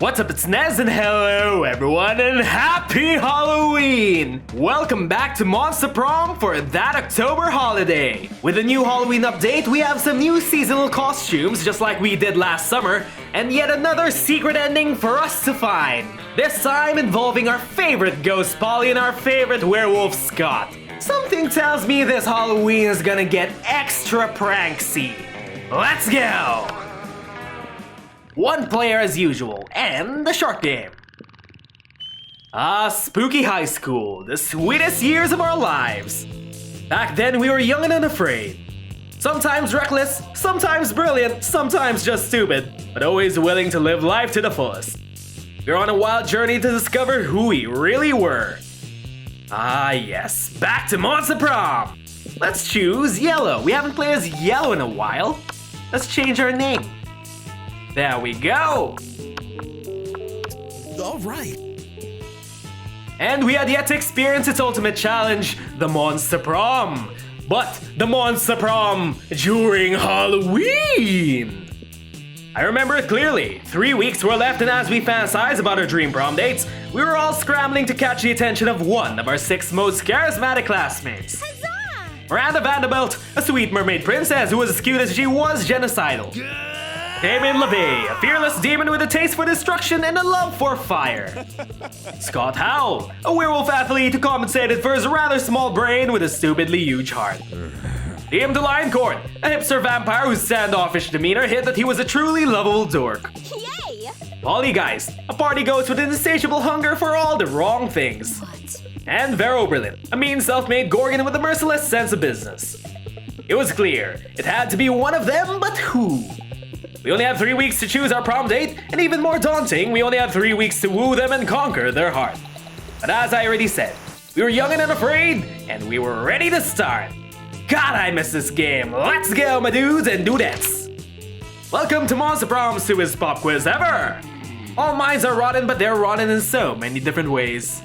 What's up, it's Nez, and hello everyone, and happy Halloween! Welcome back to Monster Prom for that October holiday. With a new Halloween update, we have some new seasonal costumes, just like we did last summer, and yet another secret ending for us to find. This time involving our favorite ghost Polly and our favorite werewolf Scott. Something tells me this Halloween is gonna get extra pranksy. Let's go! One player as usual, and the short game. Spooky high school, the sweetest years of our lives. Back then we were young and unafraid. Sometimes reckless, sometimes brilliant, sometimes just stupid, but always willing to live life to the fullest. We were on a wild journey to discover who we really were. Yes, back to Monster Prom. Let's choose Yellow. We haven't played as Yellow in a while. Let's change our name. There we go! Alright. And we had yet to experience its ultimate challenge, the Monster Prom. But the Monster Prom during Halloween! I remember it clearly. 3 weeks were left, and as we fantasize about our dream prom dates, we were all scrambling to catch the attention of one of our 6 most charismatic classmates. Huzzah! Miranda Vanderbilt, a sweet mermaid princess who was as cute as she was genocidal. Damien LeVay, a fearless demon with a taste for destruction and a love for fire. Scott Howell, a werewolf athlete who compensated for his rather small brain with a stupidly huge heart. Liam DeLion Gourd, a hipster vampire whose standoffish demeanor hid that he was a truly lovable dork. Yay! Polly Geist, a party ghost with an insatiable hunger for all the wrong things. What? And Vera Oberlin, a mean self-made Gorgon with a merciless sense of business. It was clear, it had to be one of them, but who? We only had 3 weeks to choose our prom date, and even more daunting, we only had 3 weeks to woo them and conquer their heart. But as I already said, we were young and unafraid, and we were ready to start. God, I miss this game. Let's go, my dudes and dudettes. Welcome to Monster Prom's stupidest pop quiz ever. All minds are rotten, but they're rotten in so many different ways.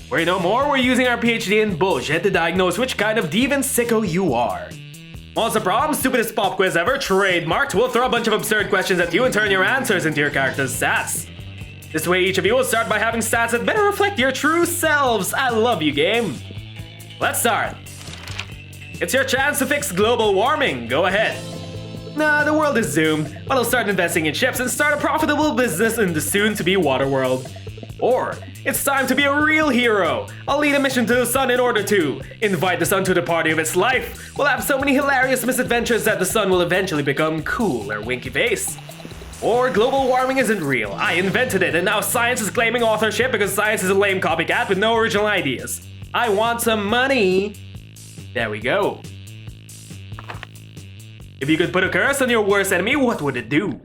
Worry no more, we're using our PhD in bullshit to diagnose which kind of deviant sicko you are. Monster Prom, stupidest pop quiz ever, trademarked. We'll throw a bunch of absurd questions at you and turn your answers into your character's stats. This way, each of you will start by having stats that better reflect your true selves. I love you, game. Let's start. It's your chance to fix global warming. Go ahead. Nah, the world is doomed, but I'll start investing in ships and start a profitable business in the soon-to-be water world. Or, it's time to be a real hero. I'll lead a mission to the sun in order to invite the sun to the party of its life. We'll have so many hilarious misadventures that the sun will eventually become cool or winky face. Or global warming isn't real. I invented it, and now science is claiming authorship because science is a lame copycat with no original ideas. I want some money. There we go. If you could put a curse on your worst enemy, what would it do?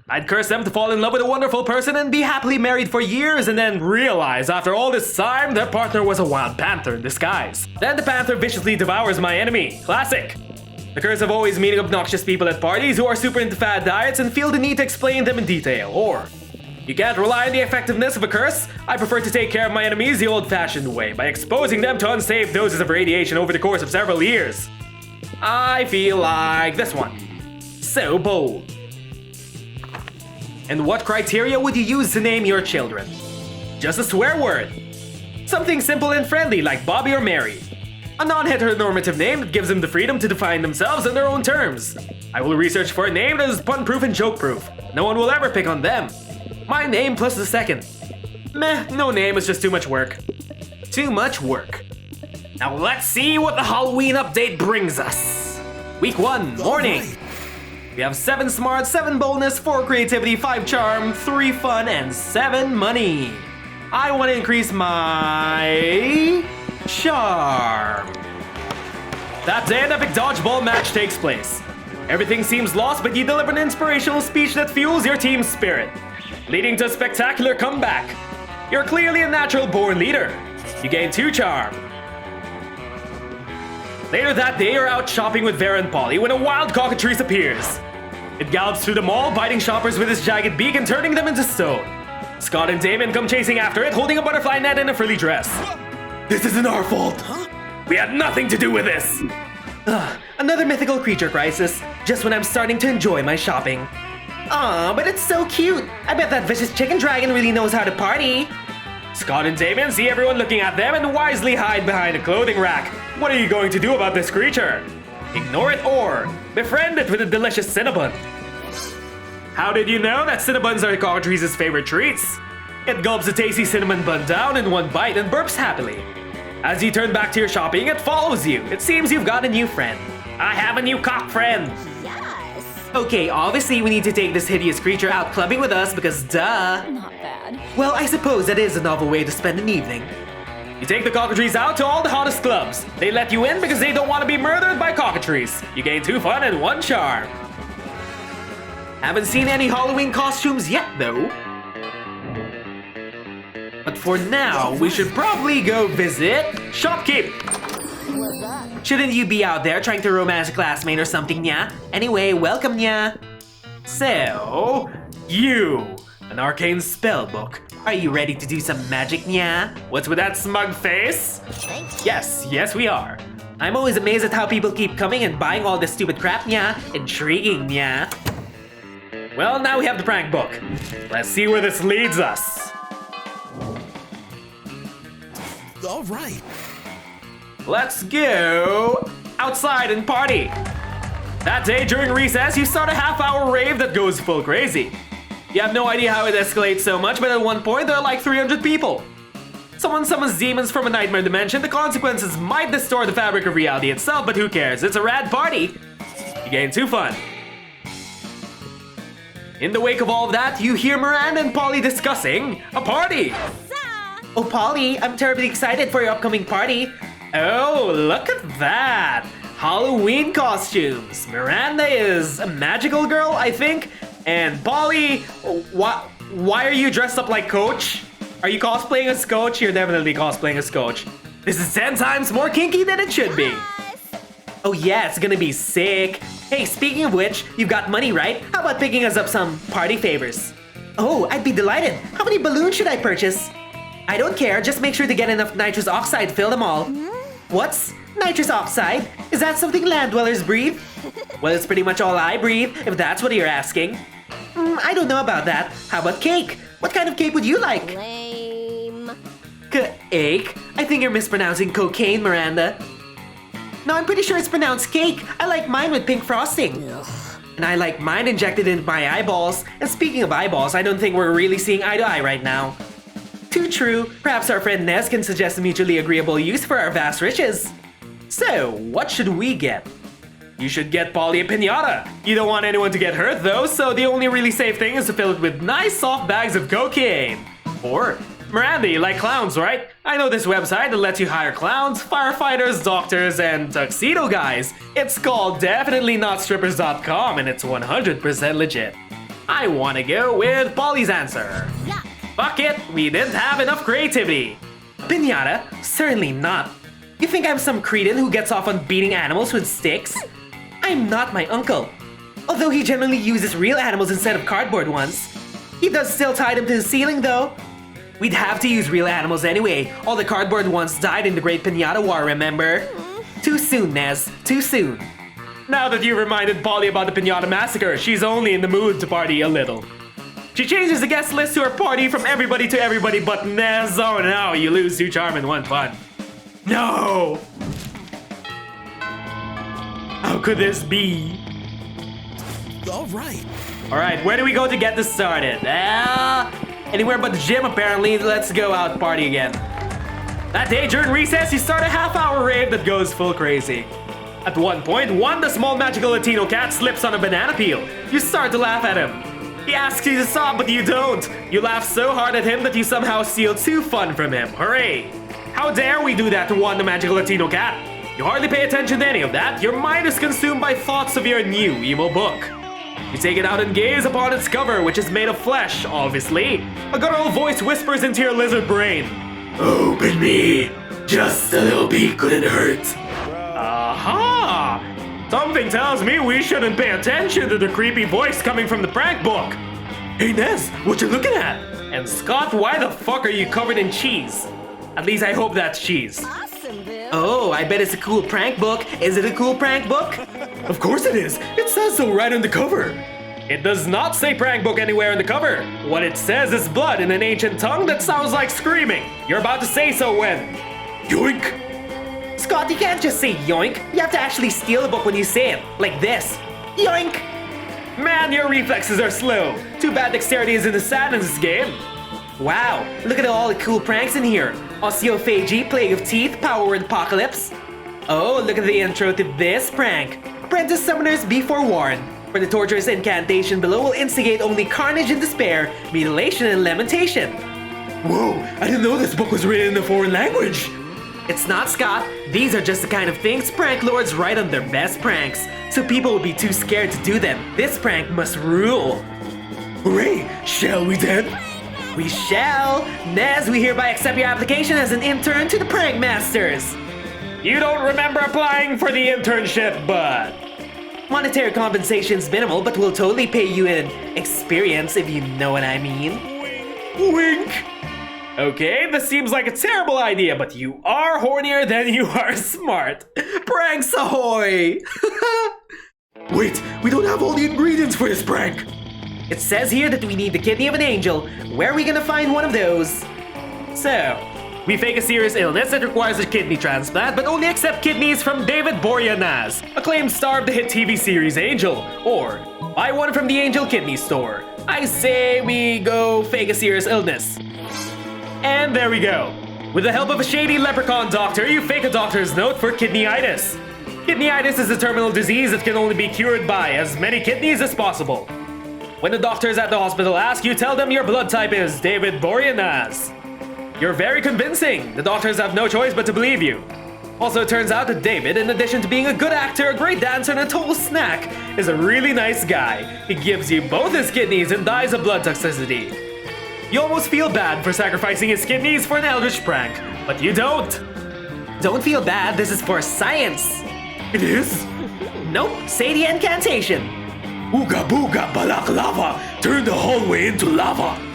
I'd curse them to fall in love with a wonderful person and be happily married for years and then realize after all this time their partner was a wild panther in disguise. Then the panther viciously devours my enemy. Classic. The curse of always meeting obnoxious people at parties who are super into fad diets and feel the need to explain them in detail. Or, you can't rely on the effectiveness of a curse? I prefer to take care of my enemies the old-fashioned way, by exposing them to unsafe doses of radiation over the course of several years. I feel like this one. So bold. And what criteria would you use to name your children? Just a swear word. Something simple and friendly like Bobby or Mary. A non-heteronormative name that gives them the freedom to define themselves on their own terms. I will research for a name that is pun-proof and joke-proof. No one will ever pick on them. My name plus the second. Meh, no name is just too much work. Too much work. Now let's see what the Halloween update brings us. Week 1, morning. We have 7 smart, 7 boldness, 4 creativity, 5 charm, 3 fun, and 7 money. I want to increase my charm. That day, an epic dodgeball match takes place. Everything seems lost, but you deliver an inspirational speech that fuels your team's spirit, leading to a spectacular comeback. You're clearly a natural born leader. You gain 2 charm. Later that day, you're out shopping with Vera and Polly when a wild cockatrice appears. It gallops through the mall, biting shoppers with its jagged beak and turning them into stone. Scott and Damon come chasing after it, holding a butterfly net and a frilly dress. This isn't our fault. We had nothing to do with this. Another mythical creature crisis, just when I'm starting to enjoy my shopping. Aw, but it's so cute. I bet that vicious chicken dragon really knows how to party. Scott and Damien see everyone looking at them and wisely hide behind a clothing rack. What are you going to do about this creature? Ignore it or befriend it with a delicious Cinnabon. How did you know that Cinnabons are Cockatrice's favorite treats? It gulps a tasty cinnamon bun down in one bite and burps happily. As you turn back to your shopping, it follows you. It seems you've got a new friend. I have a new cock friend. Okay, obviously we need to take this hideous creature out clubbing with us because duh. Not bad. Well, I suppose that is a novel way to spend an evening. You take the cockatrice out to all the hottest clubs. They let you in because they don't want to be murdered by cockatrice. You gain 2 fun and 1 charm. Haven't seen any Halloween costumes yet though. But for now, we should probably go visit Shopkeep. Shouldn't you be out there trying to romance a classmate or something, nya? Anyway, welcome, nya. So, you, an arcane spellbook. Are you ready to do some magic, nya? What's with that smug face? Yes, we are. I'm always amazed at how people keep coming and buying all this stupid crap, nya. Intriguing, nya. Well, now we have the prank book. Let's see where this leads us. All right. Let's go outside and party. That day during recess, you start a half-hour rave that goes full crazy. You have no idea how it escalates so much, but at one point there are like 300 people. Someone summons demons from a nightmare dimension. The consequences might distort the fabric of reality itself, but who cares? It's a rad party. You gain 2 fun. In the wake of all of that, you hear Miranda and Polly discussing a party. Oh, Polly, I'm terribly excited for your upcoming party. Oh, look at that! Halloween costumes! Miranda is a magical girl, I think. And Polly, why are you dressed up like Coach? Are you cosplaying as Coach? You're definitely cosplaying as Coach. This is 10 times more kinky than it should be. Oh yeah, it's gonna be sick. Hey, speaking of which, you've got money, right? How about picking us up some party favors? Oh, I'd be delighted. How many balloons should I purchase? I don't care, just make sure to get enough nitrous oxide to fill them all. What's nitrous oxide? Is that something land dwellers breathe? Well, it's pretty much all I breathe, if that's what you're asking. I don't know about that. How about cake? What kind of cake would you like? Lame. Cake? I think you're mispronouncing cocaine, Miranda. No, I'm pretty sure it's pronounced cake. I like mine with pink frosting. And I like mine injected into my eyeballs. And speaking of eyeballs, I don't think we're really seeing eye to eye right now. Too true. Perhaps our friend Nez can suggest a mutually agreeable use for our vast riches. So, what should we get? You should get Polly a piñata. You don't want anyone to get hurt though, so the only really safe thing is to fill it with nice soft bags of cocaine. Or, Miranda, you like clowns, right? I know this website that lets you hire clowns, firefighters, doctors, and tuxedo guys. It's called definitely-not-strippers.com and it's 100% legit. I want to go with Polly's answer. Yeah. Fuck it, we didn't have enough creativity. Piñata? Certainly not. You think I'm some cretin who gets off on beating animals with sticks? I'm not my uncle. Although he generally uses real animals instead of cardboard ones. He does still tie them to the ceiling though. We'd have to use real animals anyway. All the cardboard ones died in the Great Piñata War, remember? Too soon, Nez. Too soon. Now that you've reminded Polly about the Piñata Massacre, she's only in the mood to party a little. She changes the guest list to her party from everybody to everybody but Nez. Oh no, you lose 2 charm and 1 fun. No! How could this be? All right. Alright, where do we go to get this started? Anywhere but the gym apparently. Let's go out party again. That day during recess, you start a half-hour rave that goes full crazy. At one point, the small magical Latino cat slips on a banana peel. You start to laugh at him. He asks you to stop, but you don't. You laugh so hard at him that you somehow steal 2 fun from him. Hooray! How dare we do that to the magical Latino cat? You hardly pay attention to any of that. Your mind is consumed by thoughts of your new emo book. You take it out and gaze upon its cover, which is made of flesh, obviously. A guttural voice whispers into your lizard brain. Open me. Just a little peek couldn't hurt. Aha! Something tells me we shouldn't pay attention to the creepy voice coming from the prank book. Hey Nez, what you looking at? And Scott, why the fuck are you covered in cheese? At least I hope that's cheese. Awesome, boo. Oh, I bet it's a cool prank book. Is it a cool prank book? Of course it is. It says so right on the cover. It does not say prank book anywhere in the cover. What it says is blood in an ancient tongue that sounds like screaming. You're about to say so when... Yoink! Scott, you can't just say yoink. You have to actually steal the book when you say it. Like this. Yoink! Man, your reflexes are slow. Too bad dexterity is in the sand in this game. Wow, look at all the cool pranks in here. Osteophagy, Plague of Teeth, Power Word Apocalypse. Oh, look at the intro to this prank. Apprentice Summoners be forewarned. For the torturous incantation below will instigate only carnage and despair, mutilation and lamentation. Whoa, I didn't know this book was written in a foreign language. It's not, Scott. These are just the kind of things prank lords write on their best pranks, so people will be too scared to do them. This prank must rule. Hooray! Shall we then? We shall! Nez, we hereby accept your application as an intern to the Prank Masters. You don't remember applying for the internship, but... Monetary compensation's minimal, but we'll totally pay you in experience, if you know what I mean. Wink! Okay, this seems like a terrible idea, but you are hornier than you are smart. Pranks ahoy! Wait, we don't have all the ingredients for this prank. It says here that we need the kidney of an angel. Where are we gonna find one of those? So, we fake a serious illness that requires a kidney transplant, but only accept kidneys from David Boreanaz, acclaimed star of the hit TV series Angel, or buy one from the Angel Kidney Store. I say we go fake a serious illness. And there we go. With the help of a shady leprechaun doctor, you fake a doctor's note for kidneyitis. Kidneyitis is a terminal disease that can only be cured by as many kidneys as possible. When the doctors at the hospital ask you, tell them your blood type is David Boreanaz. You're very convincing. The doctors have no choice but to believe you. Also, it turns out that David, in addition to being a good actor, a great dancer, and a total snack, is a really nice guy. He gives you both his kidneys and dies of blood toxicity. You almost feel bad for sacrificing his kidneys for an eldritch prank, but you don't. Don't feel bad, this is for science. It is? Nope, say the incantation. Ooga booga balaklava, turn the hallway into lava.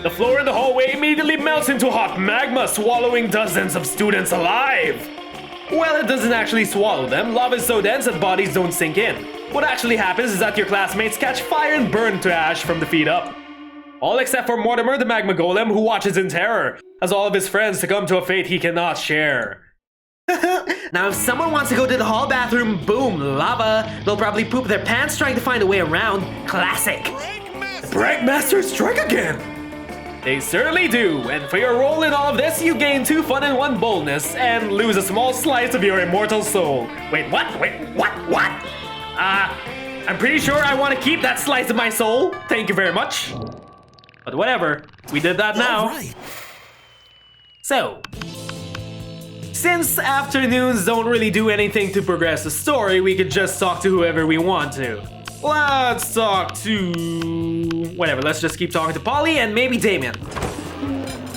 The floor in the hallway immediately melts into hot magma, swallowing dozens of students alive. Well, it doesn't actually swallow them. Lava is so dense that bodies don't sink in. What actually happens is that your classmates catch fire and burn to ash from the feet up. All except for Mortimer, the magma golem, who watches in terror, as all of his friends succumb to a fate he cannot share. Now, if someone wants to go to the hall bathroom, boom, lava. They'll probably poop their pants trying to find a way around. Classic. The Prank Masters strike again! They certainly do, and for your role in all of this, you gain 2 fun and 1 boldness, and lose a small slice of your immortal soul. Wait, what? Wait, what? I'm pretty sure I want to keep that slice of my soul. Thank you very much. But whatever, we did that now. All right. So, since afternoons don't really do anything to progress the story, we could just talk to whoever we want to. Let's talk to... whatever, let's just keep talking to Polly and maybe Damien.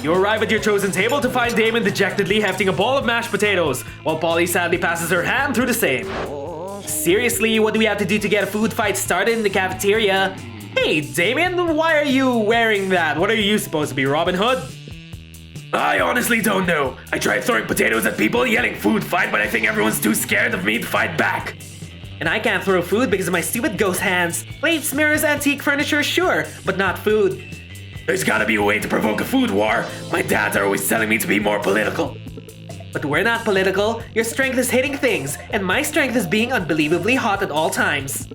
You arrive at your chosen table to find Damien dejectedly hefting a bowl of mashed potatoes, while Polly sadly passes her hand through the same. Seriously, what do we have to do to get a food fight started in the cafeteria? Hey, Damien, why are you wearing that? What are you supposed to be, Robin Hood? I honestly don't know. I tried throwing potatoes at people, yelling food fight, but I think everyone's too scared of me to fight back. And I can't throw food because of my stupid ghost hands. Plates, mirrors, antique furniture, sure, but not food. There's gotta be a way to provoke a food war. My dads are always telling me to be more political. But we're not political. Your strength is hitting things, and my strength is being unbelievably hot at all times.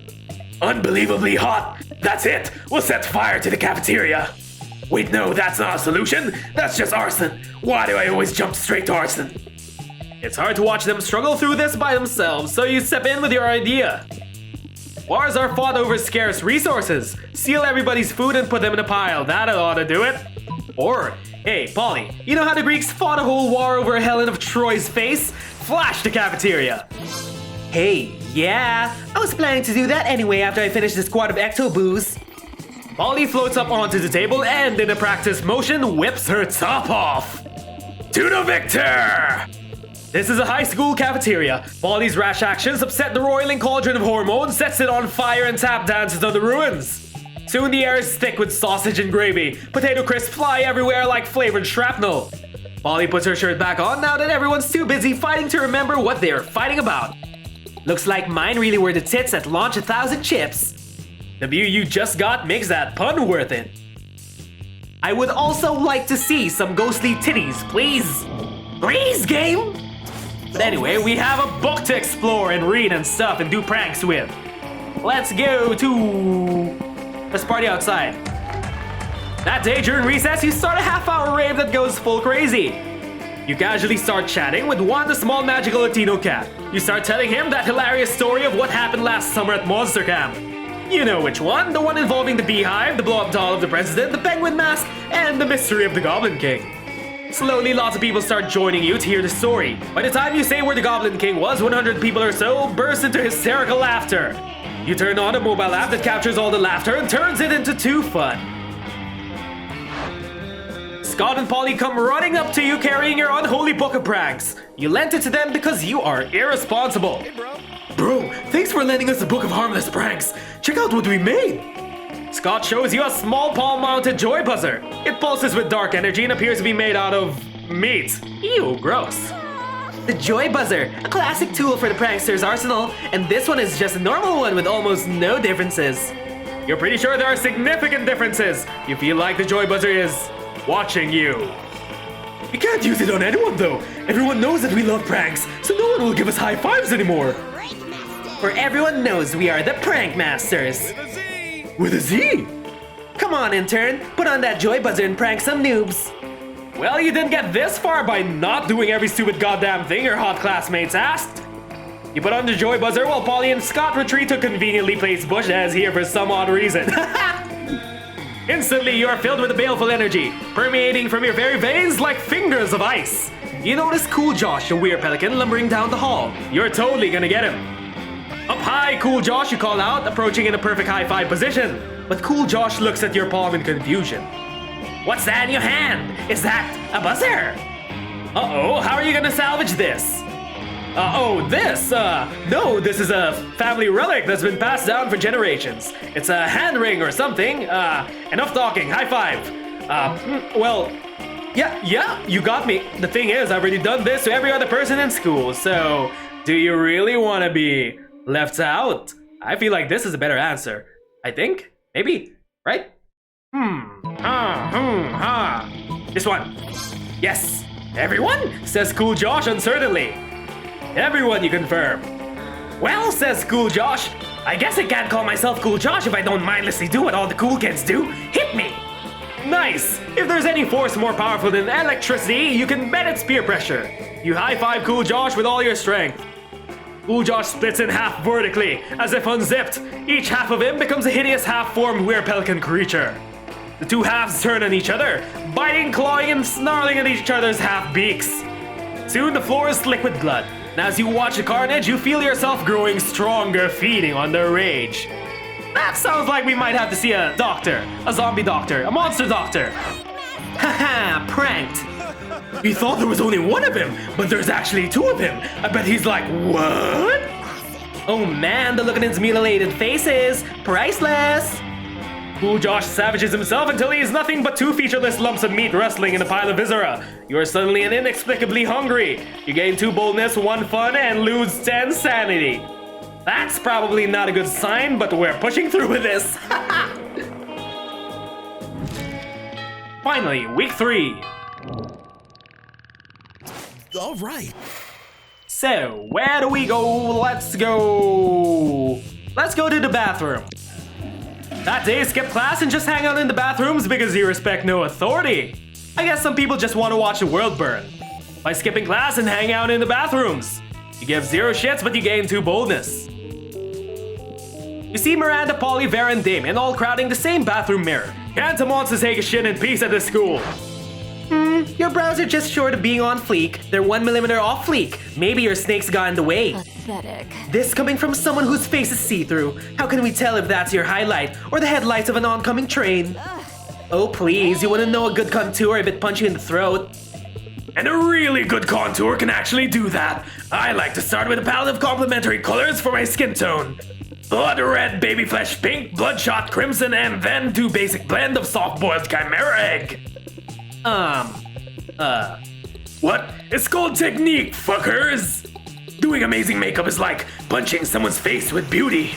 Unbelievably hot? That's it! We'll set fire to the cafeteria! Wait, no, that's not a solution. That's just arson. Why do I always jump straight to arson? It's hard to watch them struggle through this by themselves, so you step in with your idea. Wars are fought over scarce resources. Steal everybody's food and put them in a pile. That ought to do it. Or, hey, Polly, you know how the Greeks fought a whole war over Helen of Troy's face? Flash the cafeteria. Hey, yeah, I was planning to do that anyway after I finished this quart of ecto booze. Polly floats up onto the table and, in a practice motion, whips her top off. To the victor! This is a high school cafeteria. Polly's rash actions upset the roiling cauldron of hormones, sets it on fire, and tap dances on the ruins. Soon the air is thick with sausage and gravy. Potato crisps fly everywhere like flavored shrapnel. Polly puts her shirt back on now that everyone's too busy fighting to remember what they are fighting about. Looks like mine really were the tits that launch 1,000 chips. The view you just got makes that pun worth it. I would also like to see some ghostly titties, please. Please, game? But anyway, we have a book to explore and read and stuff and do pranks with. Let's party outside. That day during recess, you start a half-hour rave that goes full crazy. You casually start chatting with Juan, the small magical Latino cat. You start telling him that hilarious story of what happened last summer at Monster Camp. You know which one, the one involving the beehive, the blow-up doll of the president, the penguin mask, and the mystery of the Goblin King. Slowly, lots of people start joining you to hear the story. By the time you say where the Goblin King was, 100 people or so burst into hysterical laughter. You turn on a mobile app that captures all the laughter and turns it into 2 fun. Scott and Polly come running up to you carrying your unholy book of pranks. You lent it to them because you are irresponsible. Hey, bro. Bro, thanks for lending us a book of harmless pranks. Check out what we made. Scott shows you a small palm-mounted joy buzzer. It pulses with dark energy and appears to be made out of meat. Ew, gross. The Joy Buzzer, a classic tool for the prankster's arsenal, and this one is just a normal one with almost no differences. You're pretty sure there are significant differences. You feel like the joy buzzer is watching you. We can't use it on anyone though. Everyone knows that we love pranks, so no one will give us high fives anymore. For everyone knows we are the Prank Masters. With a Z. Come on, intern, put on that Joy Buzzer and prank some noobs. Well, you didn't get this far by not doing every stupid goddamn thing your hot classmates asked. You put on the joy buzzer while Polly and Scott retreat to a conveniently placed bush that is here for some odd reason. Instantly, you are filled with a baleful energy, permeating from your very veins like fingers of ice. You notice Cool Josh, a weird pelican, lumbering down the hall. You're totally gonna get him. Up high, Cool Josh, you call out, approaching in a perfect high-five position. But Cool Josh looks at your palm in confusion. What's that in your hand? Is that a buzzer? Uh-oh, how are you gonna salvage this? No, this is a family relic that's been passed down for generations. It's a hand ring or something. Enough talking, high five. Yeah, you got me. The thing is, I've already done this to every other person in school, so do you really want to be left out? I feel like this is a better answer. I think? Maybe? Right? This one. Yes. Everyone? Says Cool Josh uncertainly. Everyone, you confirm. Well, says Cool Josh, I guess I can't call myself Cool Josh if I don't mindlessly do what all the cool kids do. Hit me! Nice! If there's any force more powerful than electricity, you can bet it's peer pressure. You high-five Cool Josh with all your strength. Cool Josh splits in half vertically, as if unzipped. Each half of him becomes a hideous half-formed were-pelican creature. The two halves turn on each other, biting, clawing, and snarling at each other's half-beaks. Soon the floor is slick with blood, and as you watch the carnage, you feel yourself growing stronger, feeding on their rage. That sounds like we might have to see a doctor, a zombie doctor, a monster doctor. Haha, pranked. We thought there was only one of him, but there's actually two of him. I bet he's like, what? Oh man, the look on his mutilated face is priceless. Cool Josh savages himself until he is nothing but two featureless lumps of meat rustling in a pile of viscera. You are suddenly and inexplicably hungry. You gain 2 boldness, 1 fun, and lose 10 sanity. That's probably not a good sign, but we're pushing through with this. Finally, week 3. All right. So, where do we go? Let's go to the bathroom. That day, skip class and just hang out in the bathrooms because you respect no authority. I guess some people just want to watch the world burn. By skipping class and hang out in the bathrooms. You give 0 shits, but you gain 2 boldness. You see Miranda, Polly, Vera, and Damien all crowding the same bathroom mirror. Can't a monster take a shit in peace at this school? Your brows are just short of being on fleek. They're 1 millimeter off fleek. Maybe your snakes got in the way. Pathetic. This coming from someone whose face is see-through. How can we tell if that's your highlight or the headlights of an oncoming train? Oh please, you wanna know a good contour if it punch you in the throat? And a really good contour can actually do that. I like to start with a palette of complementary colors for my skin tone. Blood red, baby flesh pink, bloodshot crimson, and then 2 basic blend of soft-boiled chimera egg. What? It's called technique, fuckers! Doing amazing makeup is like punching someone's face with beauty.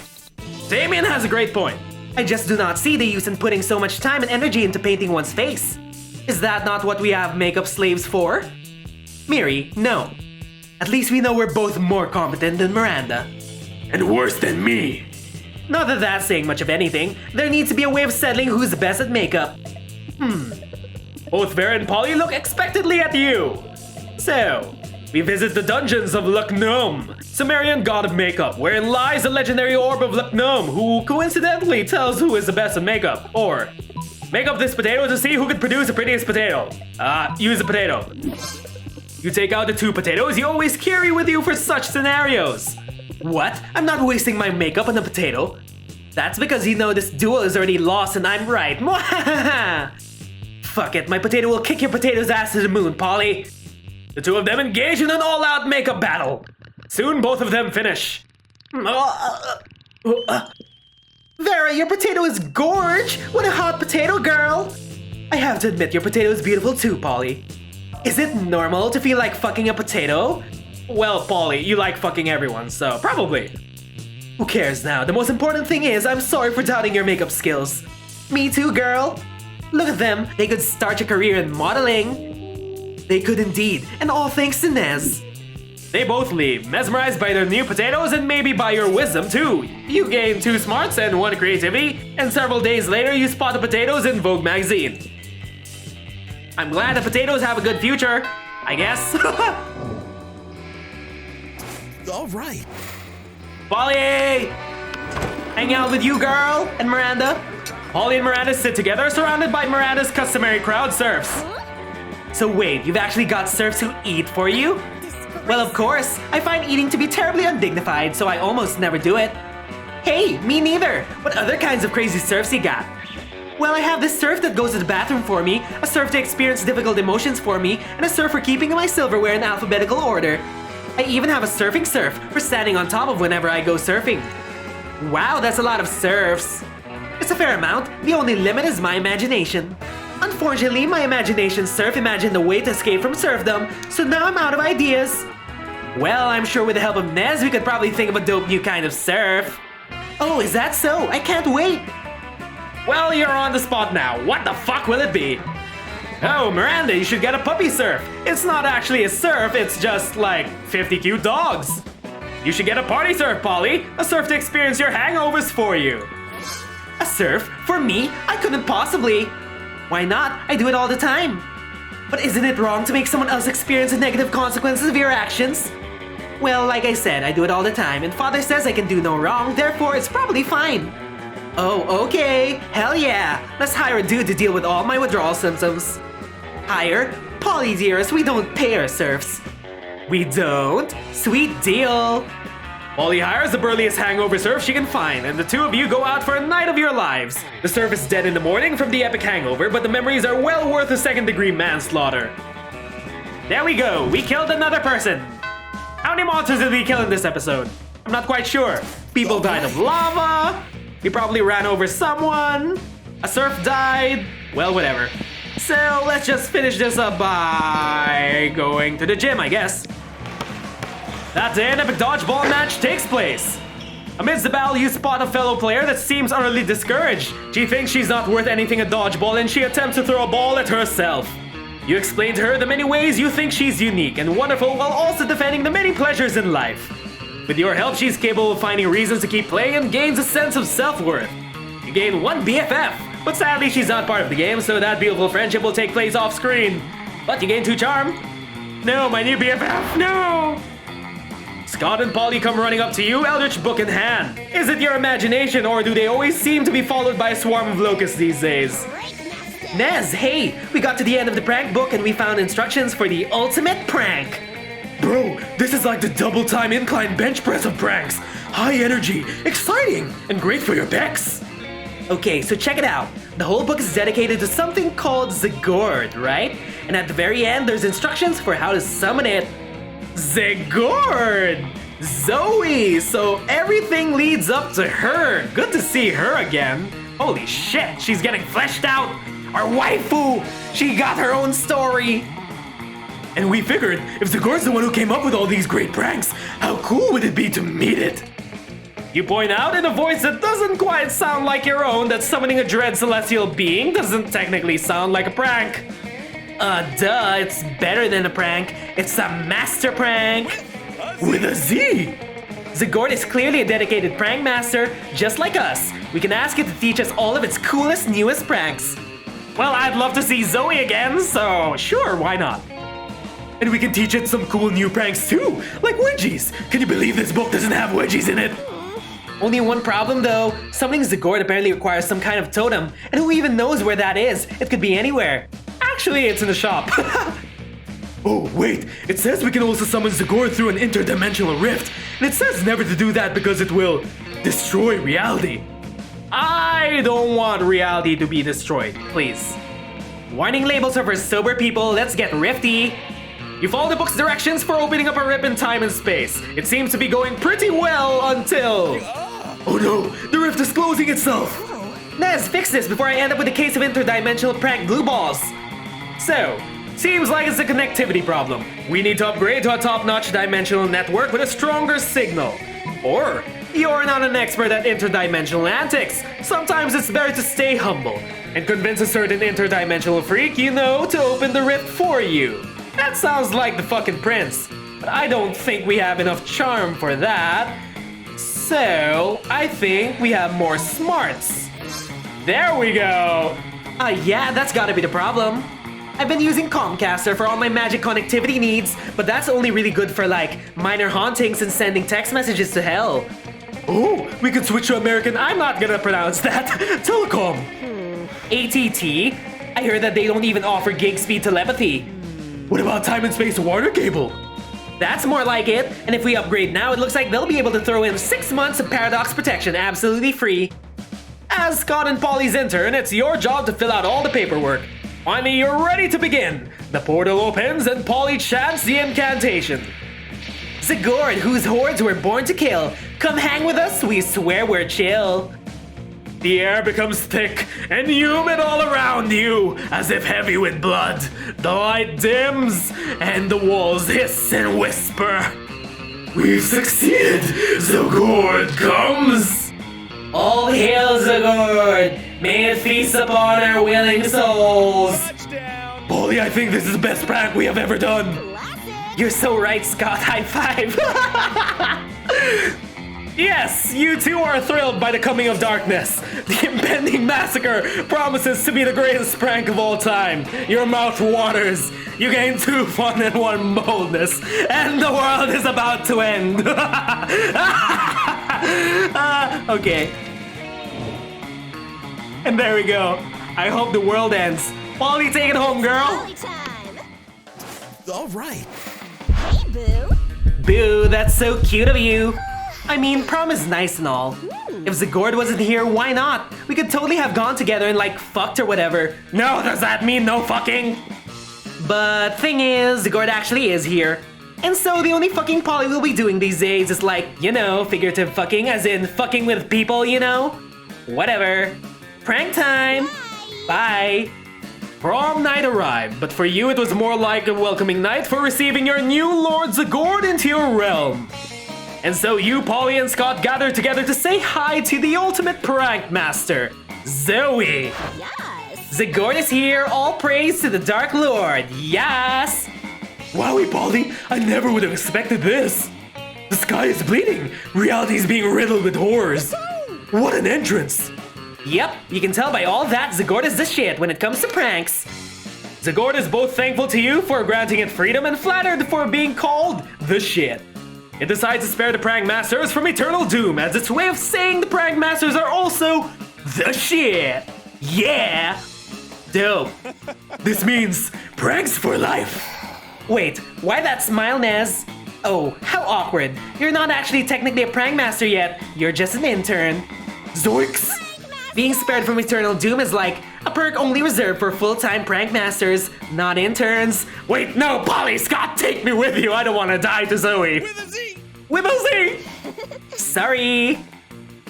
Damien has a great point. I just do not see the use in putting so much time and energy into painting one's face. Is that not what we have makeup slaves for? Miri, no. At least we know we're both more competent than Miranda. And worse than me. Not that that's saying much of anything. There needs to be a way of settling who's best at makeup. Both Vera and Polly look expectantly at you. So, we visit the dungeons of Lucknoom, Sumerian god of makeup, wherein lies the legendary orb of Lucknoom, who coincidentally tells who is the best at makeup. Or, make up this potato to see who could produce the prettiest potato. Use a potato. You take out the 2 potatoes you always carry with you for such scenarios. What? I'm not wasting my makeup on a potato. That's because you know this duel is already lost and I'm right. Fuck it, my potato will kick your potato's ass to the moon, Polly. The 2 of them engage in an all-out makeup battle. Soon both of them finish. Vera, your potato is gorge! What a hot potato, girl! I have to admit, your potato is beautiful too, Polly. Is it normal to feel like fucking a potato? Well, Polly, you like fucking everyone, so probably. Who cares now? The most important thing is, I'm sorry for doubting your makeup skills. Me too, girl. Look at them. They could start a career in modeling. They could indeed, and all thanks to Nez. They both leave, mesmerized by their new potatoes and maybe by your wisdom too. You gain 2 smarts and 1 creativity, and several days later you spot the potatoes in Vogue magazine. I'm glad the potatoes have a good future, I guess. All right. Polly! Hang out with you, girl, and Miranda. Polly and Miranda sit together, surrounded by Miranda's customary crowd serfs. So wait, you've actually got serfs who eat for you? Well, of course. I find eating to be terribly undignified, so I almost never do it. Hey, me neither. What other kinds of crazy serfs you got? Well, I have this serf that goes to the bathroom for me, a serf to experience difficult emotions for me, and a serf for keeping my silverware in alphabetical order. I even have a surfing serf for standing on top of whenever I go surfing. Wow, that's a lot of serfs. It's a fair amount. The only limit is my imagination. Unfortunately, my imagination serf imagined a way to escape from serfdom, so now I'm out of ideas. Well, I'm sure with the help of Nez, we could probably think of a dope new kind of serf. Oh, is that so? I can't wait. Well, you're on the spot now. What the fuck will it be? Oh, Miranda, you should get a puppy serf. It's not actually a serf, it's just like 50 cute dogs. You should get a party serf, Polly. A serf to experience your hangovers for you. A serf? For me? I couldn't possibly. Why not? I do it all the time. But isn't it wrong to make someone else experience the negative consequences of your actions? Well, like I said, I do it all the time, and Father says I can do no wrong, therefore it's probably fine. Oh, okay. Hell yeah. Let's hire a dude to deal with all my withdrawal symptoms. Hire? Polly, dearest, we don't pay our serfs. We don't? Sweet deal. Polly hires the burliest hangover serf she can find, and the 2 of you go out for a night of your lives. The serf is dead in the morning from the epic hangover, but the memories are well worth a second-degree manslaughter. There we go, we killed another person. How many monsters did we kill in this episode? I'm not quite sure. People died of lava. We probably ran over someone. A serf died. Well, whatever. So let's just finish this up by going to the gym, I guess. That day, an epic dodgeball match takes place. Amidst the battle, you spot a fellow player that seems utterly discouraged. She thinks she's not worth anything at dodgeball and she attempts to throw a ball at herself. You explain to her the many ways you think she's unique and wonderful while also defending the many pleasures in life. With your help, she's capable of finding reasons to keep playing and gains a sense of self-worth. You gain 1 BFF, but sadly she's not part of the game, so that beautiful friendship will take place off-screen. But you gain 2 charm. No, my new BFF, no! Scott and Polly come running up to you, eldritch book in hand. Is it your imagination, or do they always seem to be followed by a swarm of locusts these days? Nez, hey! We got to the end of the prank book and we found instructions for the ultimate prank. Bro, this is like the double time incline bench press of pranks. High energy, exciting, and great for your pecs. Okay, so check it out. The whole book is dedicated to something called the Gourd, right? And at the very end, there's instructions for how to summon it. The Gourd! Zoe! So everything leads up to her. Good to see her again. Holy shit, she's getting fleshed out. Our waifu! She got her own story. And we figured, if the Gourd's the one who came up with all these great pranks, how cool would it be to meet it? You point out in a voice that doesn't quite sound like your own that summoning a dread celestial being doesn't technically sound like a prank. Duh, it's better than a prank. It's a master prank. With a Z! The Gourd is clearly a dedicated prank master, just like us. We can ask it to teach us all of its coolest, newest pranks. Well, I'd love to see Zoe again, so sure, why not? And we can teach it some cool new pranks too, like wedgies. Can you believe this book doesn't have wedgies in it? Only one problem though. Summoning the Gourd apparently requires some kind of totem, and who even knows where that is? It could be anywhere. Actually, it's in the shop. Oh, wait, it says we can also summon Gourd through an interdimensional rift, and it says never to do that because it will destroy reality. I don't want reality to be destroyed, please. Warning labels are for sober people, let's get rifty. You follow the book's directions for opening up a rip in time and space. It seems to be going pretty well until... Oh no, the rift is closing itself! Nez, fix this before I end up with a case of interdimensional prank glue balls. So, seems like it's a connectivity problem. We need to upgrade to a top-notch dimensional network with a stronger signal. Or, you're not an expert at interdimensional antics. Sometimes it's better to stay humble and convince a certain interdimensional freak you know to open the rift for you. That sounds like the fucking prince, but I don't think we have enough charm for that. So, I think we have more smarts. There we go! Yeah, that's gotta be the problem. I've been using Comcaster for all my magic connectivity needs, but that's only really good for like minor hauntings and sending text messages to hell. Oh, we could switch to American. I'm not gonna pronounce that. Telecom. ATT? I heard that they don't even offer gig speed telepathy. What about time and space water cable? That's more like it. And if we upgrade now, it looks like they'll be able to throw in 6 months of paradox protection absolutely free. As Scott and Polly's intern, it's your job to fill out all the paperwork. Finally, you're ready to begin. The portal opens and Polly chants the incantation. The Gourd, whose hordes were born to kill. Come hang with us, we swear we're chill. The air becomes thick and humid all around you, as if heavy with blood. The light dims and the walls hiss and whisper. We've succeeded! The Gourd comes! All hail the Gourd! May it feast upon our willing souls! Polly, I think this is the best prank we have ever done! You're so right, Scott. High five! Yes, you too are thrilled by the coming of darkness. The impending massacre promises to be the greatest prank of all time. Your mouth waters. You gain 2 fun and 1 boldness, and the world is about to end. Okay. And there we go. I hope the world ends. Polly, take it home, girl. Polly time. All right. Hey, Boo. Boo, that's so cute of you. I mean, prom is nice and all. If the Gourd wasn't here, why not? We could totally have gone together and like fucked or whatever. No, does that mean no fucking? But thing is, the Gourd actually is here. And so the only fucking Polly will be doing these days is like, you know, figurative fucking, as in fucking with people, you know? Whatever. Prank time! Bye! Prom night arrived, but for you it was more like a welcoming night for receiving your new Lord Gourd into your realm. And so you, Polly, and Scott gathered together to say hi to the ultimate prank master, Zoe. Yes. The Gourd is here, all praise to the Dark Lord, yes! Wowie, Polly, I never would have expected this. The sky is bleeding. Reality is being riddled with horrors. What an entrance. Yep, you can tell by all that the Gourd is the shit when it comes to pranks. The Gourd is both thankful to you for granting it freedom and flattered for being called the shit. It decides to spare the prank masters from eternal doom as its way of saying the prank masters are also the shit. Yeah. Dope. This means pranks for life. Wait, why that smile, Nez? Oh, how awkward. You're not actually technically a prank master yet. You're just an intern. Zoinks. Being spared from eternal doom is like a perk only reserved for full-time prank masters, not interns. Wait, no, Polly, Scott, take me with you. I don't want to die to Zoe. With a Z. With a Z. Sorry.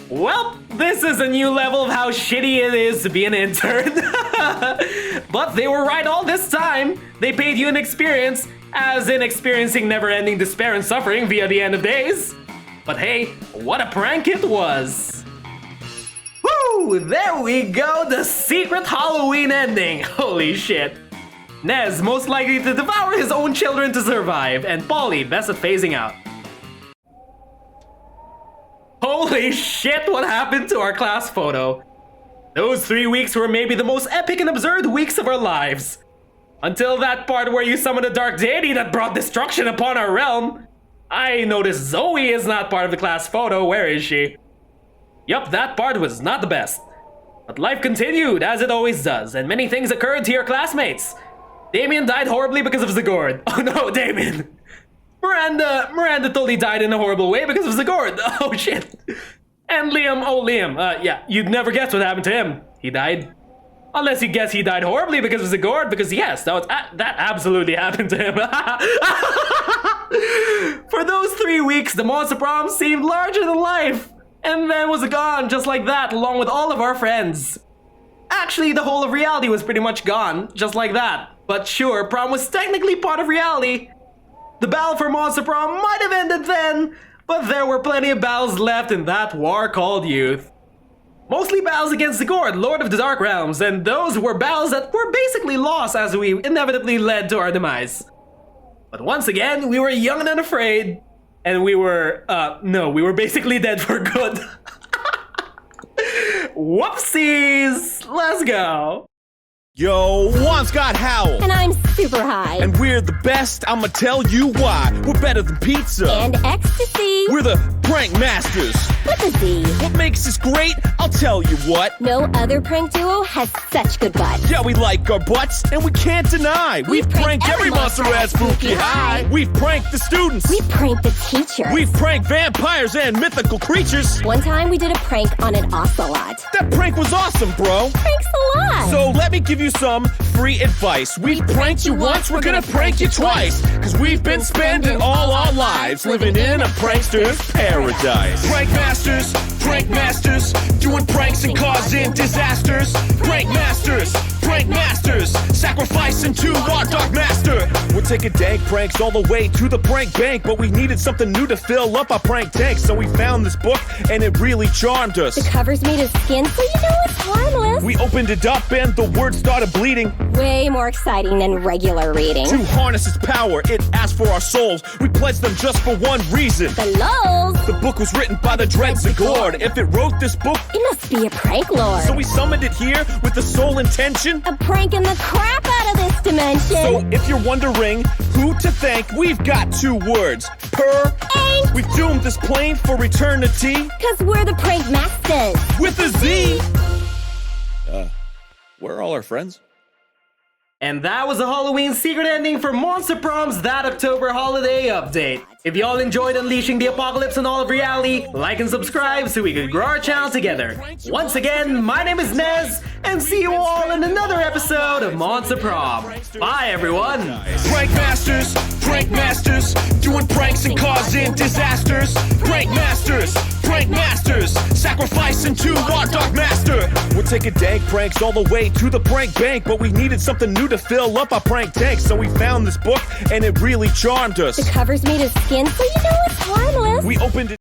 Well, this is a new level of how shitty it is to be an intern. But they were right all this time. They paid you an experience, as in experiencing never-ending despair and suffering via the end of days. But hey, what a prank it was! Woo! There we go, the secret Halloween ending! Holy shit! Nez most likely to devour his own children to survive, and Polly best at phasing out. Holy shit, what happened to our class photo? Those 3 weeks were maybe the most epic and absurd weeks of our lives. Until that part where you summoned a dark deity that brought destruction upon our realm. I noticed Zoe is not part of the class photo. Where is she? Yup, that part was not the best. But life continued, as it always does, and many things occurred to your classmates. Damien died horribly because of the Gourd. Oh no, Damien! Miranda totally died in a horrible way because of the Gourd. Oh shit. And Liam, yeah, you'd never guess what happened to him. He died. Unless you guess he died horribly because of the Gourd, because yes, that absolutely happened to him. For those 3 weeks, the Monster Prom seemed larger than life. And then was gone just like that, along with all of our friends. Actually, the whole of reality was pretty much gone, just like that. But sure, prom was technically part of reality. The battle for Monster Prom might have ended then, but there were plenty of battles left in that war called youth. Mostly battles against the Gourd, Lord of the Dark Realms, and those were battles that were basically lost as we inevitably led to our demise. But once again, we were young and unafraid, and we were basically dead for good. Whoopsies! Let's go! Yo, one's got Howl. And I'm super high. And we're the best, I'ma tell you why. We're better than pizza. And ecstasy. We're the prank masters. With a Z. What makes us great? I'll tell you what. No other prank duo has such good butts. Yeah, we like our butts, and we can't deny. We've pranked every monster at Spooky High. We've pranked the students. We pranked the teachers. We've pranked vampires and mythical creatures. One time we did a prank on an ocelot. That prank was awesome, bro. Thanks a lot. So let me give you some free advice. We pranked you once, we're gonna prank you twice. Cause we've been spending all our lives living in a prankster's paradise. Prank masters, doing pranks and causing disasters. Prank masters, sacrificing to our dark master. We're taking dank pranks all the way to the prank bank, but we needed something new to fill up our prank tank, so we found this book and it really charmed us. The cover's made of skin, so you know it's harmless. We opened it up and the words started bleeding. Way more exciting than regular reading. To harness its power, it asked for our souls. We pledged them just for one reason. The lols. The book was written by the dreads of Gourd. If it wrote this book, It must be a prank lord. so we summoned it here with the sole intention. A pranking the crap out of this dimension. So if you're wondering who to thank, we've got 2 words. Ain't. We've doomed this plane for eternity. Cause we're the prank masters. With a Z. Where are all our friends? And that was the Halloween secret ending for Monster Prom's That October Holiday Update. If y'all enjoyed unleashing the apocalypse on all of reality, like and subscribe so we can grow our channel together. Once again, my name is Nez, and see you all in another episode of Monster Prom. Bye, everyone! Prank masters, doing pranks and causing disasters. Prank masters, sacrificing to our dark master. We're taking dank pranks all the way to the prank bank, but we needed something new to fill up our prank tank, so we found this book and it really charmed us. The cover's made of skin, so you know it's harmless. We opened it